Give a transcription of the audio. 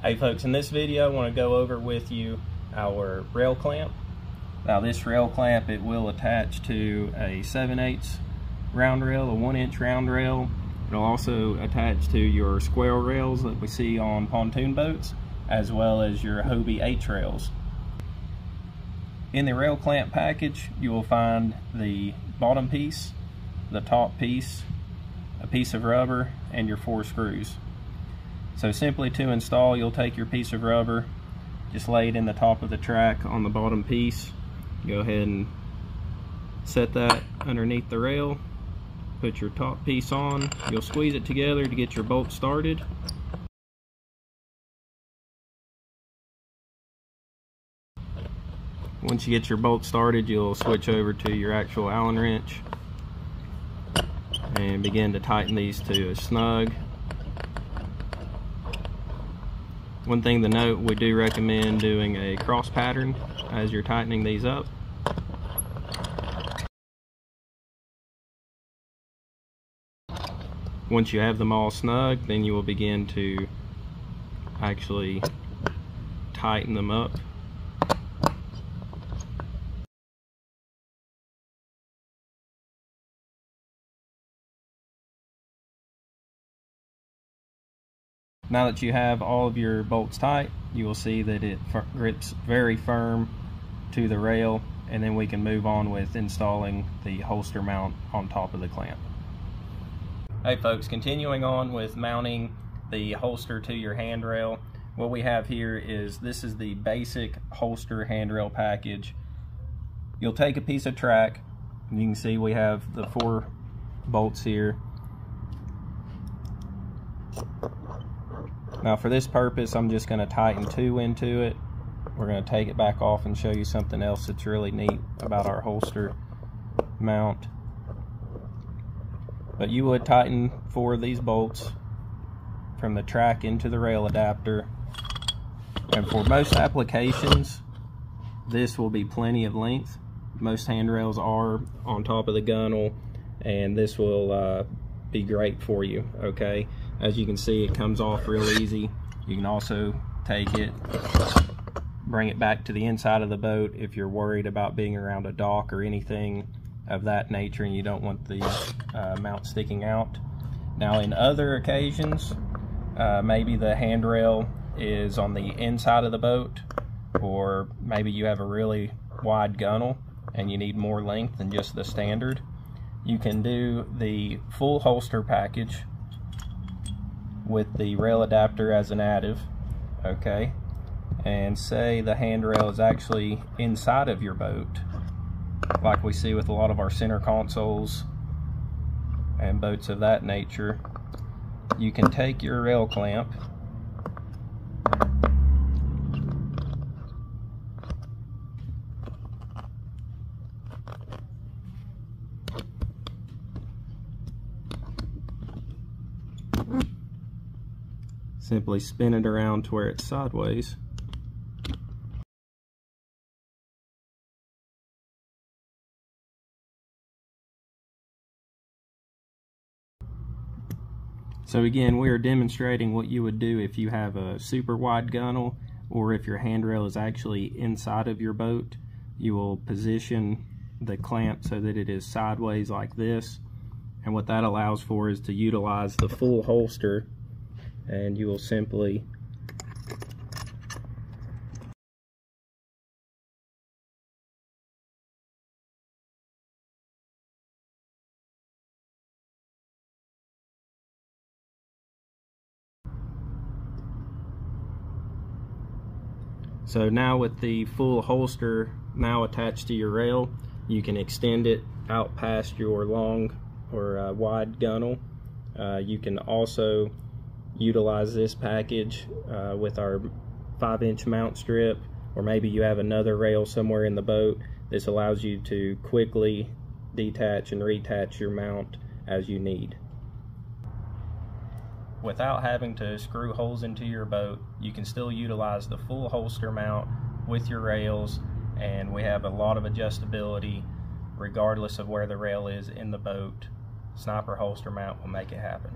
Hey folks, in this video I want to go over with you our rail clamp. Now this rail clamp, it will attach to a 7/8 round rail, a 1-inch round rail. It'll also attach to your square rails that we see on pontoon boats, as well as your Hobie H rails. In the rail clamp package, you will find the bottom piece, the top piece, a piece of rubber, and your 4 screws. So simply to install, you'll take your piece of rubber, just lay it in the top of the track on the bottom piece. Go ahead and set that underneath the rail. Put your top piece on. You'll squeeze it together to get your bolt started. Once you get your bolt started, you'll switch over to your actual Allen wrench and begin to tighten these to a snug. One thing to note, we do recommend doing a cross pattern as you're tightening these up. Once you have them all snug, then you will begin to actually tighten them up. Now that you have all of your bolts tight, you will see that it grips very firm to the rail, and then we can move on with installing the holster mount on top of the clamp. Hey folks, continuing on with mounting the holster to your handrail, what we have here is, this is the basic holster handrail package. You'll take a piece of track, and you can see we have the 4 bolts here. Now for this purpose, I'm just going to tighten 2 into it. We're going to take it back off and show you something else that's really neat about our holster mount. But you would tighten 4 of these bolts from the track into the rail adapter. And for most applications, this will be plenty of length. Most handrails are on top of the gunnel, and this will be great for you, okay? As you can see, it comes off real easy. You can also take it, bring it back to the inside of the boat if you're worried about being around a dock or anything of that nature and you don't want the mount sticking out. Now in other occasions, maybe the handrail is on the inside of the boat, or maybe you have a really wide gunnel and you need more length than just the standard. You can do the full holster package with the rail adapter as an additive, okay? And say the handrail is actually inside of your boat, like we see with a lot of our center consoles and boats of that nature. You can take your rail clamp simply spin it around to where it's sideways. So again, we are demonstrating what you would do if you have a super wide gunnel, or if your handrail is actually inside of your boat. You will position the clamp so that it is sideways like this, and what that allows for is to utilize the full holster, and you will simply So now with the full holster now attached to your rail, you can extend it out past your long or wide gunnel. You can also utilize this package with our 5-inch mount strip, or maybe you have another rail somewhere in the boat. This allows you to quickly detach and reattach your mount as you need. Without having to screw holes into your boat, you can still utilize the full holster mount with your rails, and we have a lot of adjustability regardless of where the rail is in the boat. Sniper holster mount will make it happen.